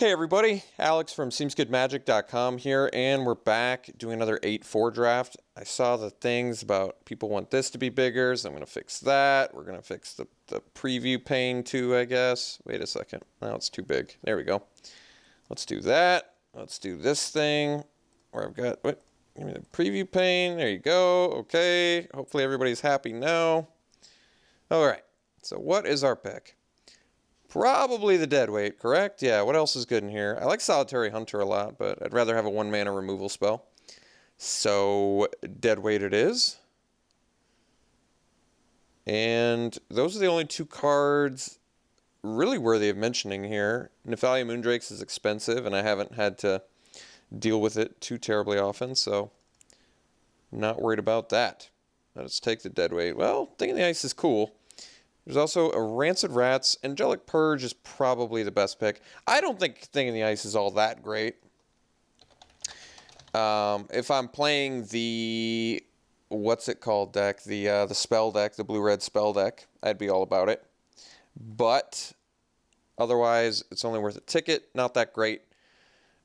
Hey everybody, Alex from SeemsGoodMagic.com here, and we're back doing another 8-4 draft. I saw the things about people want this to be bigger, so I'm going to fix that. We're going to fix the preview pane too, I guess. Wait a second. Now it's too big. There we go. Let's do that. Let's do this thing where I've got, what? Give me the preview pane. There you go. Okay. Hopefully everybody's happy now. All right. So what is our pick? Probably the deadweight, correct? Yeah, what else is good in here? I like Solitary Hunter a lot, but I'd rather have a 1-mana removal spell. So, deadweight it is. And those are the only two cards really worthy of mentioning here. Nephalia Moondrakes is expensive, and I haven't had to deal with it too terribly often, so I'm not worried about that. Let's take the deadweight. Well, Thing in the Ice is cool. There's also a Rancid Rats. Angelic Purge is probably the best pick. I don't think Thing in the Ice is all that great. If I'm playing the, what's it called deck? The spell deck, the blue-red spell deck, I'd be all about it. But otherwise, it's only worth a ticket. Not that great.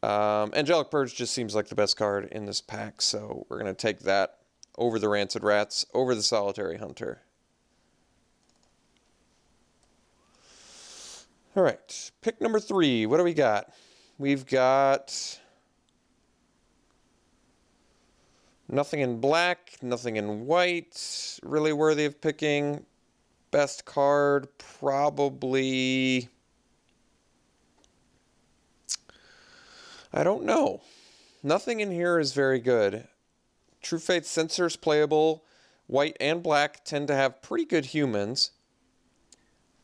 Angelic Purge just seems like the best card in this pack, so we're going to take that over the Rancid Rats, over the Solitary Hunter. All right, pick number 3. What do we got? We've got nothing in black, nothing in white, really worthy of picking. Best card, probably, I don't know. Nothing in here is very good. True Fate Censor's playable. White and black tend to have pretty good humans.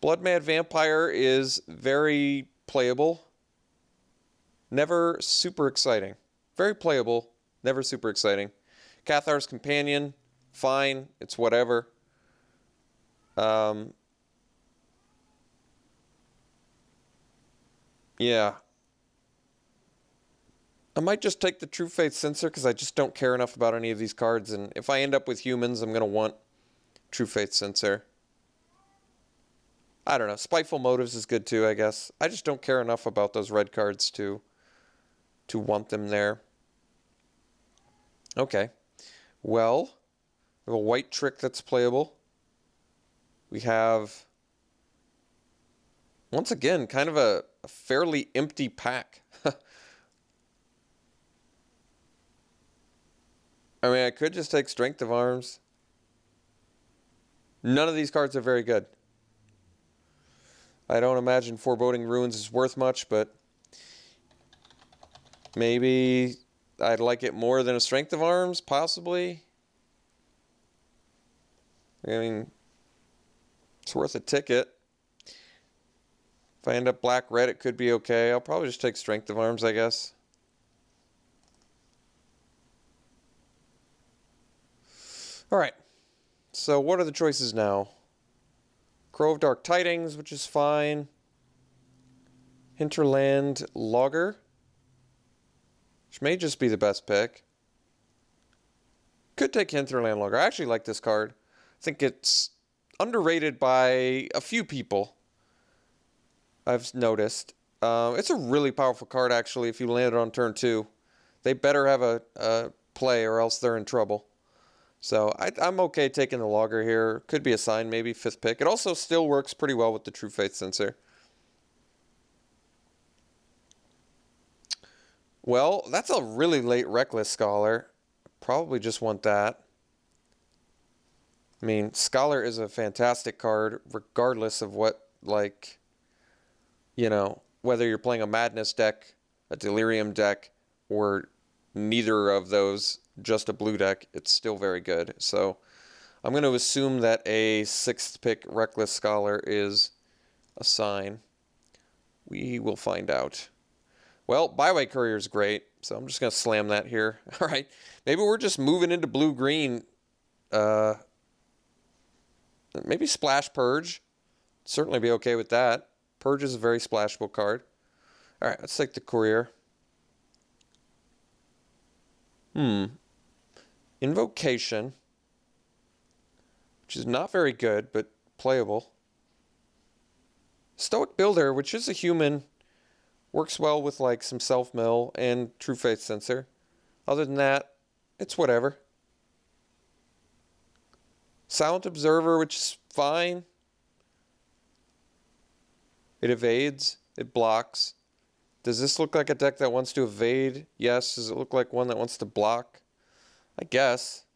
Blood Mad Vampire is very playable. Never super exciting. Very playable, never super exciting. Cathar's Companion, fine, it's whatever. Yeah. I might just take the True Faith Censor because I just don't care enough about any of these cards, and if I end up with humans, I'm going to want True Faith Censor. I don't know. Spiteful Motives is good too, I guess. I just don't care enough about those red cards to want them there. Okay. Well, we have a white trick that's playable. We have, once again, kind of a fairly empty pack. I mean, I could just take Strength of Arms. None of these cards are very good. I don't imagine Foreboding Ruins is worth much, but maybe I'd like it more than a Strength of Arms, possibly. I mean, it's worth a ticket. If I end up black-red, it could be okay. I'll probably just take Strength of Arms, I guess. All right. So what are the choices now? Crow of Dark Tidings, which is fine. Hinterland Logger, which may just be the best pick. Could take Hinterland Logger. I actually like this card. I think it's underrated by a few people, I've noticed. It's a really powerful card, actually, if you land it on turn 2. They better have a play or else they're in trouble. So I'm okay taking the Logger here. Could be a sign, maybe 5th pick. It also still works pretty well with the True Faith Censor. Well, that's a really late Reckless Scholar. Probably just want that. I mean, Scholar is a fantastic card, regardless of what, like, you know, whether you're playing a Madness deck, a Delirium deck, or neither of those, just a blue deck, it's still very good. So I'm going to assume that a 6th pick Reckless Scholar is a sign. We will find out. Well, Byway Courier is great, so I'm just going to slam that here. All right, maybe we're just moving into blue-green. Maybe Splash Purge. Certainly be okay with that. Purge is a very splashable card. All right, let's take the Courier. Invocation, which is not very good, but playable. Stoic Builder, which is a human, Works well with like some self-mill and True Faith Sensor. Other than that, it's whatever. Silent Observer, which is fine. It evades. It blocks. Does this look like a deck that wants to evade? Yes. Does it look like one that wants to block? I guess.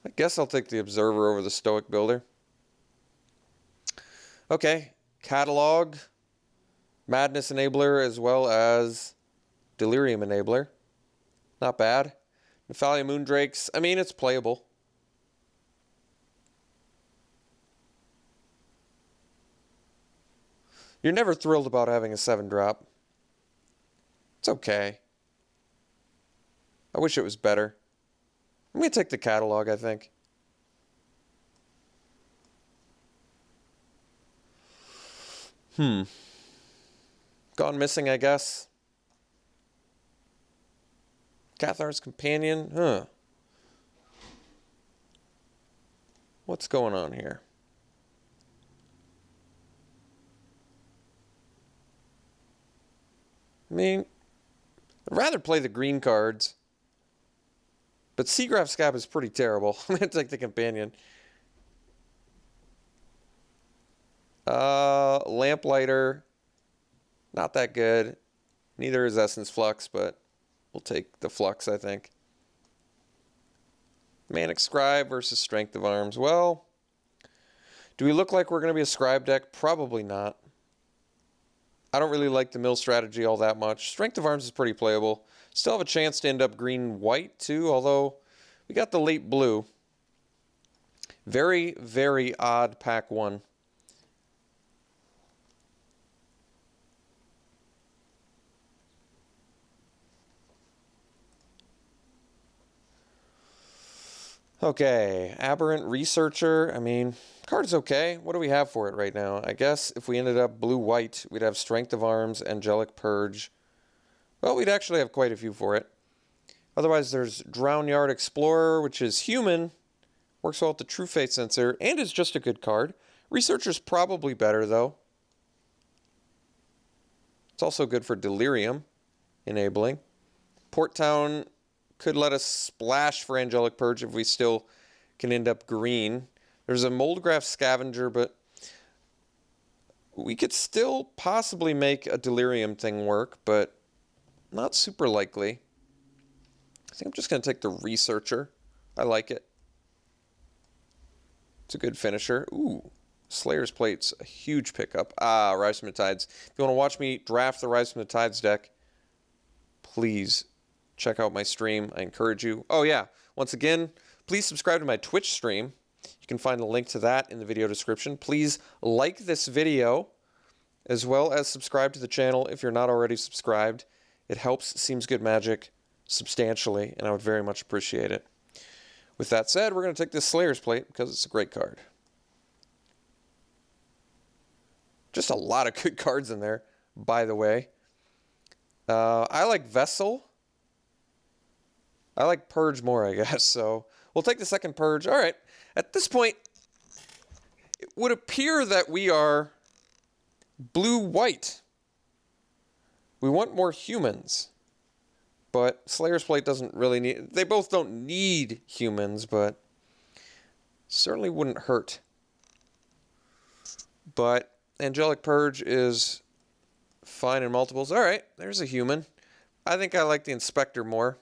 I guess I'll take the Observer over the Stoic Builder. Okay. Catalog. Madness Enabler as well as Delirium Enabler. Not bad. Nephalia Moondrakes. I mean, it's playable. You're never thrilled about having a 7-drop. It's okay. I wish it was better. I'm going to take the catalog, I think. Gone Missing, I guess. Cathar's Companion. Huh. What's going on here? I mean, I'd rather play the green cards. But Seagraft Scab is pretty terrible. I'm going to take the Companion. Lamplighter. Not that good. Neither is Essence Flux, but we'll take the Flux, I think. Manic Scribe versus Strength of Arms. Well, do we look like we're going to be a Scribe deck? Probably not. I don't really like the mill strategy all that much. Strength of Arms is pretty playable. Still have a chance to end up green-white, too, although we got the late blue. Very, very odd pack 1. Okay, Aberrant Researcher. I mean, card's okay. What do we have for it right now? I guess if we ended up blue-white, we'd have Strength of Arms, Angelic Purge. Well, we'd actually have quite a few for it. Otherwise, there's Drownyard Explorer, which is human. Works well with the True Faith Sensor, and is just a good card. Researcher's probably better, though. It's also good for Delirium, enabling. Port Town could let us splash for Angelic Purge if we still can end up green. There's a Moldgraph Scavenger, but we could still possibly make a Delirium thing work, but not super likely. I think I'm just going to take the Researcher. I like it. It's a good finisher. Ooh, Slayer's Plate's a huge pickup. Ah, Rise from the Tides. If you want to watch me draft the Rise from the Tides deck, please check out my stream. I encourage you. Oh, yeah. Once again, please subscribe to my Twitch stream. You can find the link to that in the video description. Please like this video, as well as subscribe to the channel if you're not already subscribed. It helps SeemsGoodMagic substantially, and I would very much appreciate it. With that said, we're going to take this Slayer's Plate because it's a great card. Just a lot of good cards in there, by the way. I like Vessel. I like Purge more, I guess, so we'll take the second Purge. All right, at this point, it would appear that we are blue-white. We want more humans, but Slayer's Plate doesn't really need... They both don't need humans, but certainly wouldn't hurt. But Angelic Purge is fine in multiples. All right, there's a human. I think I like the Inspector more.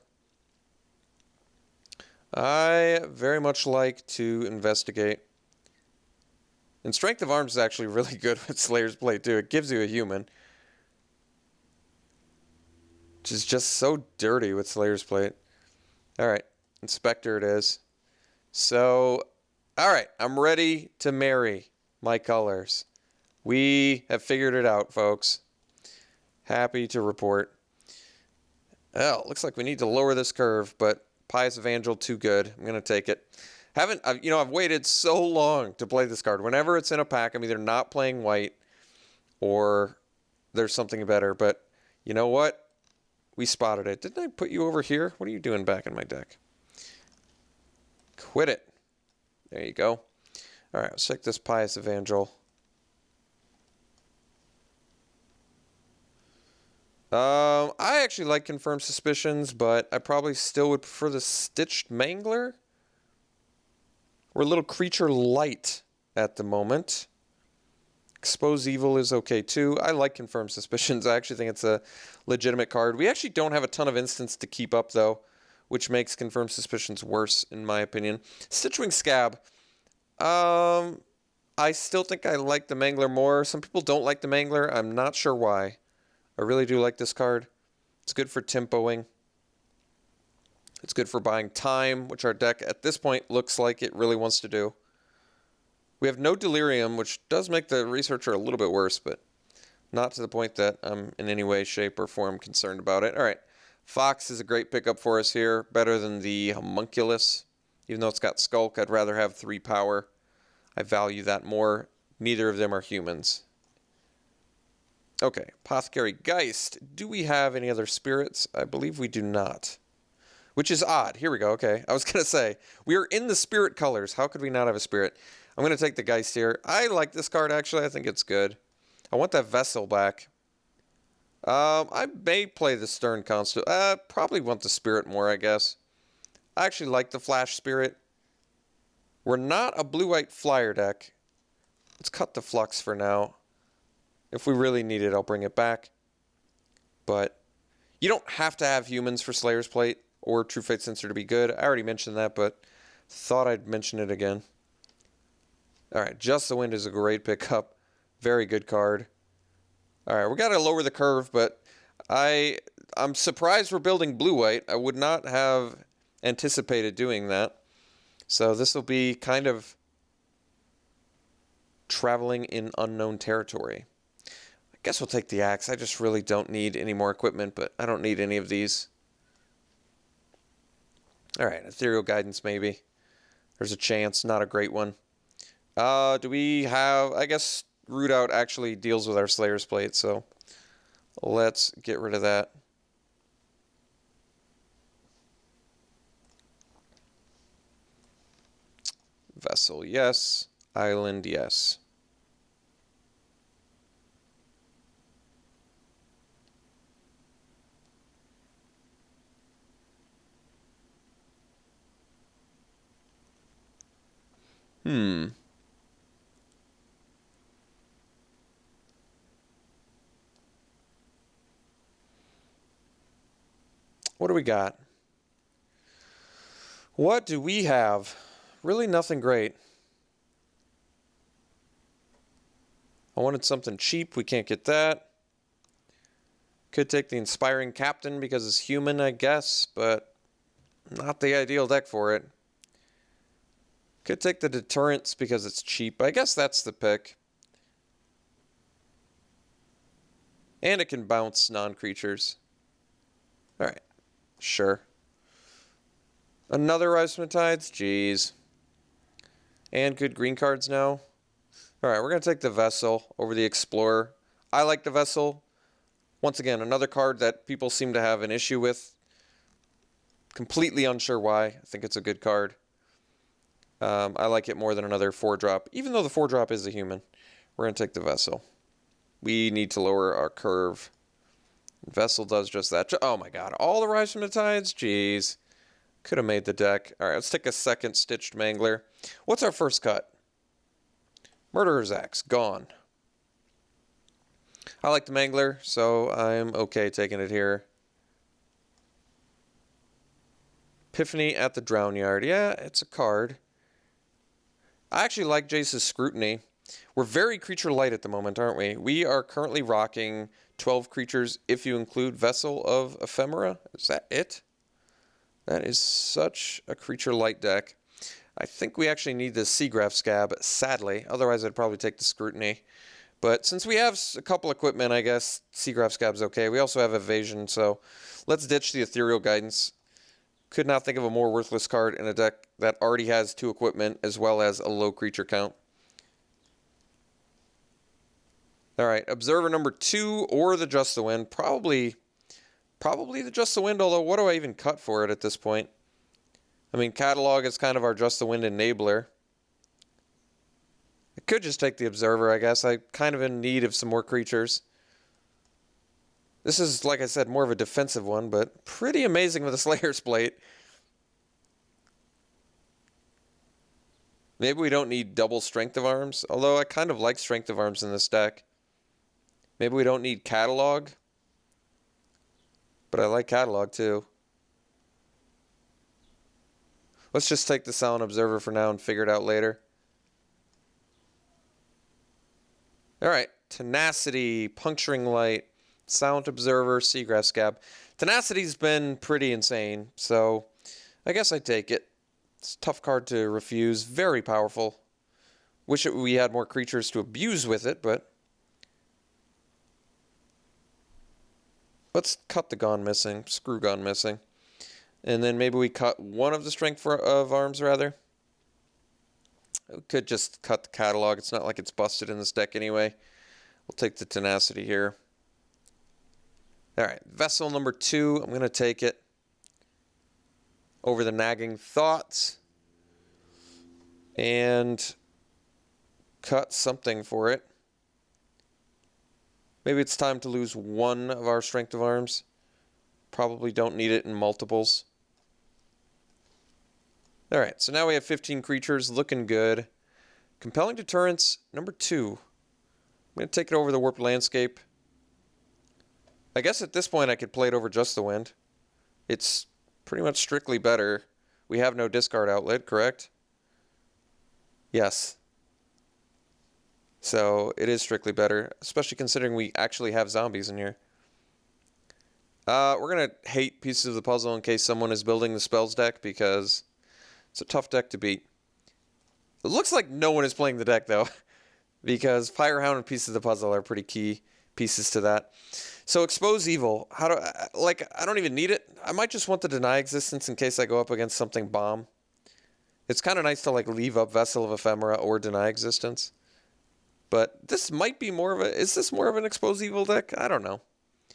I very much like to investigate. And Strength of Arms is actually really good with Slayer's Plate, too. It gives you a human. Which is just so dirty with Slayer's Plate. All right, Inspector it is. So, all right, I'm ready to marry my colors. We have figured it out, folks. Happy to report. Well, looks like we need to lower this curve, but Pious Evangel, too good. I'm going to take it. I've waited so long to play this card. Whenever it's in a pack, I'm either not playing white or there's something better. But you know what? We spotted it. Didn't I put you over here? What are you doing back in my deck? Quit it. There you go. All right, let's check this Pious Evangel. I actually like Confirmed Suspicions, but I probably still would prefer the Stitched Mangler. We're a little creature light at the moment. Expose Evil is okay too. I like Confirmed Suspicions. I actually think it's a legitimate card. We actually don't have a ton of instants to keep up though, which makes Confirmed Suspicions worse in my opinion. Stitchwing Scab. I still think I like the Mangler more. Some people don't like the Mangler. I'm not sure why. I really do like this card. It's good for tempoing. It's good for buying time, which our deck at this point looks like it really wants to do. We have no Delirium, which does make the Researcher a little bit worse, but not to the point that I'm in any way, shape, or form concerned about it. All right. Fox is a great pickup for us here. Better than the Homunculus. Even though it's got Skulk, I'd rather have 3 power. I value that more. Neither of them are humans. Okay, Apothecary Geist. Do we have any other spirits? I believe we do not. Which is odd. Here we go. Okay, I was going to say, we are in the spirit colors. How could we not have a spirit? I'm going to take the Geist here. I like this card, actually. I think it's good. I want that Vessel back. I may play the Stern Constant. Probably want the Spirit more, I guess. I actually like the Flash Spirit. We're not a blue-white flyer deck. Let's cut the Flux for now. If we really need it, I'll bring it back. But you don't have to have humans for Slayer's Plate or True Fate Sensor to be good. I already mentioned that, but thought I'd mention it again. Alright, Just the Wind is a great pickup. Very good card. Alright, we got to lower the curve, but I'm surprised we're building blue-white. I would not have anticipated doing that. So this will be kind of traveling in unknown territory. I guess we'll take the axe. I just really don't need any more equipment, but I don't need any of these. Alright, Ethereal Guidance maybe. There's a chance, not a great one. Do we have... I guess Root Out actually deals with our Slayer's Plate, so let's get rid of that. Vessel, yes. Island, yes. What do we got? What do we have? Really nothing great. I wanted something cheap. We can't get that. Could take the Inspiring Captain because it's human, I guess, but not the ideal deck for it. Could take the Deterrence because it's cheap. I guess that's the pick. And it can bounce non-creatures. Alright. Sure. Another Rise from the Tides? Jeez. And good green cards now. Alright, we're going to take the Vessel over the Explorer. I like the Vessel. Once again, another card that people seem to have an issue with. Completely unsure why. I think it's a good card. I like it more than another 4-drop. Even though the 4-drop is a human. We're going to take the Vessel. We need to lower our curve. Vessel does just that. Oh my god. All the Rise from the Tides? Jeez. Could have made the deck. Alright, let's take a second Stitched Mangler. What's our first cut? Murderer's Axe. Gone. I like the Mangler, so I'm okay taking it here. Epiphany at the Drown Yard. Yeah, it's a card. I actually like Jace's Scrutiny. We're very creature light at the moment, aren't we? We are currently rocking 12 creatures if you include Vessel of Ephemera. Is that it? That is such a creature light deck. I think we actually need the Seagraph Scab, sadly. Otherwise, I'd probably take the Scrutiny. But since we have a couple equipment, I guess Seagraph Scab's okay. We also have Evasion, so let's ditch the Ethereal Guidance. Could not think of a more worthless card in a deck that already has 2 equipment as well as a low creature count. Alright, Observer number 2 or the Just the Wind. Probably the Just the Wind, although what do I even cut for it at this point? I mean, Catalog is kind of our Just the Wind enabler. I could just take the Observer, I guess. I'm kind of in need of some more creatures. This is, like I said, more of a defensive one, but pretty amazing with a Slayer's Plate. Maybe we don't need double Strength of Arms, although I kind of like Strength of Arms in this deck. Maybe we don't need Catalog, but I like Catalog too. Let's just take the Silent Observer for now and figure it out later. Alright, Tenacity, Puncturing Light, Silent Observer, Seagrass Scab. Tenacity's been pretty insane, so I guess I take it. It's a tough card to refuse, very powerful. Wish we had more creatures to abuse with it, but... Let's cut the Gone Missing, screw Gone Missing. And then maybe we cut one of the Strength of Arms, rather. We could just cut the Catalog. It's not like it's busted in this deck anyway. We'll take the Tenacity here. Alright, Vessel number 2. I'm going to take it over the Nagging Thoughts. And cut something for it. Maybe it's time to lose one of our Strength of Arms. Probably don't need it in multiples. Alright, so now we have 15 creatures, looking good. Compelling Deterrence, number 2. I'm going to take it over the Warped Landscape. I guess at this point I could play it over Just the Wind. It's pretty much strictly better. We have no discard outlet, correct? Yes. So it is strictly better, especially considering we actually have zombies in here. We're going to hate Pieces of the Puzzle in case someone is building the spells deck, because it's a tough deck to beat. It looks like no one is playing the deck, though, because Firehound and Pieces of the Puzzle are pretty key pieces to that. So Expose Evil, I don't even need it. I might just want to deny existence in case I go up against something bomb. It's kind of nice to leave up Vessel of Ephemera or deny existence. But this might be more of a... Is this more of an Expose Evil deck? I don't know.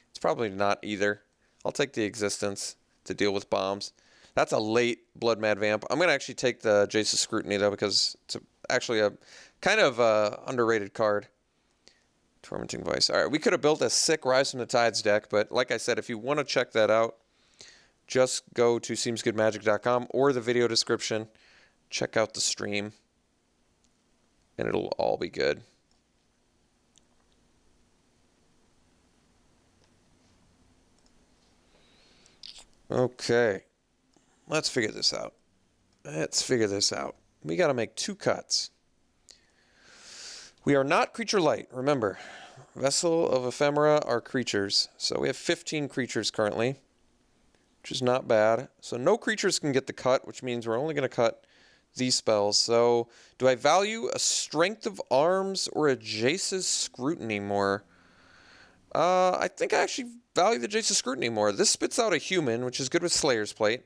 It's probably not either. I'll take the existence to deal with bombs. That's a late Blood Mad Vamp. I'm going to actually take the Jace's Scrutiny, though, because it's actually a kind of underrated card. Tormenting Vice. All right, we could have built a sick Rise from the Tides deck, but like I said, if you want to check that out, just go to SeemsGoodMagic.com or the video description. Check out the stream, and it'll all be good. Okay, let's figure this out. We got to make 2 cuts. We are not creature light, remember. Vessel of Ephemera are creatures. So we have 15 creatures currently, which is not bad. So no creatures can get the cut, which means we're only going to cut these spells. So do I value a Strength of Arms or a Jace's Scrutiny more? I think I actually value the Jace's Scrutiny more. This spits out a human, which is good with Slayer's Plate.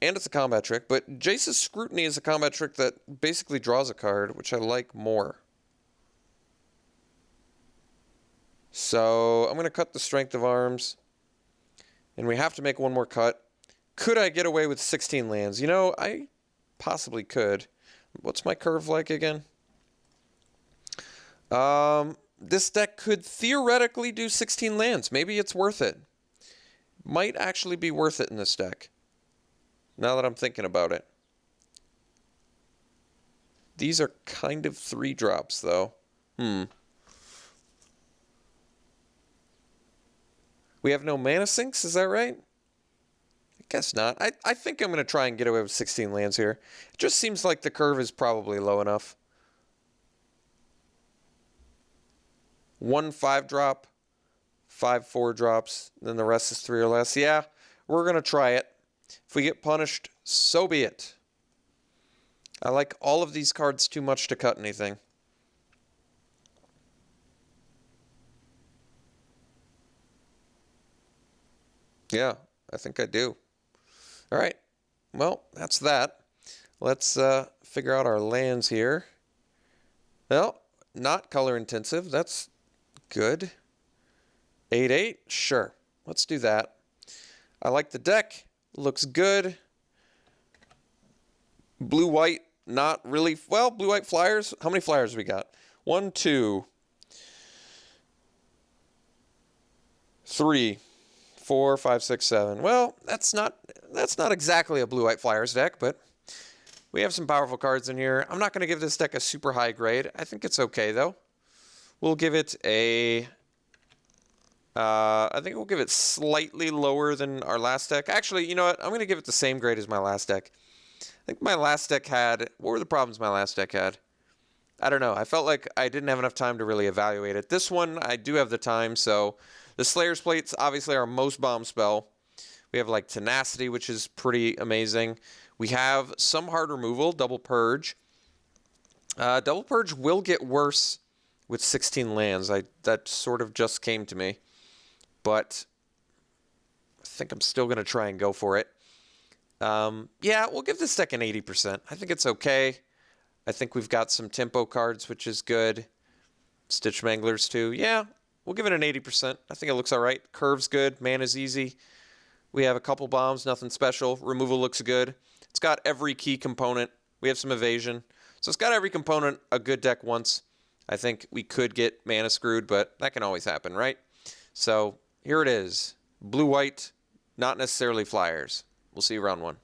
And it's a combat trick, but Jace's Scrutiny is a combat trick that basically draws a card, which I like more. So I'm going to cut the Strength of Arms. And we have to make one more cut. Could I get away with 16 lands? You know, I possibly could. What's my curve like again? This deck could theoretically do 16 lands. Maybe it's worth it. Might actually be worth it in this deck. Now that I'm thinking about it. These are kind of 3-drops, though. We have no mana sinks, is that right? I guess not. I think I'm going to try and get away with 16 lands here. It just seems like the curve is probably low enough. 1 5-drop, 5 4-drops, then the rest is 3 or less. Yeah, we're going to try it. If we get punished, so be it. I like all of these cards too much to cut anything. Yeah, I think I do. All right. Well, that's that. Let's figure out our lands here. Well, not color intensive. That's good. 8/8? Sure. Let's do that. I like the deck. Looks good. Blue-white, not really. Well, blue-white flyers. How many flyers we got? 1, 2. 3, 4, 5, 6, 7. Well, that's not exactly a blue-white flyers deck, but we have some powerful cards in here. I'm not going to give this deck a super high grade. I think it's okay, though. We'll give it a... I think we'll give it slightly lower than our last deck. Actually, you know what? I'm going to give it the same grade as my last deck. I think my last deck had... What were the problems my last deck had? I don't know. I felt like I didn't have enough time to really evaluate it. This one, I do have the time, so... The Slayer's Plate's obviously our most bomb spell. We have, like, Tenacity, which is pretty amazing. We have some hard removal, Double Purge. Double Purge will get worse with 16 lands. That sort of just came to me. But I think I'm still going to try and go for it. Yeah, we'll give this deck an 80%. I think it's okay. I think we've got some tempo cards, which is good. Stitch Manglers, too. Yeah, we'll give it an 80%. I think it looks all right. Curve's good. Mana's easy. We have a couple bombs, nothing special. Removal looks good. It's got every key component. We have some evasion. So it's got every component a good deck wants. I think we could get mana screwed, but that can always happen, right? So here it is. Blue-white, not necessarily flyers. We'll see you round 1.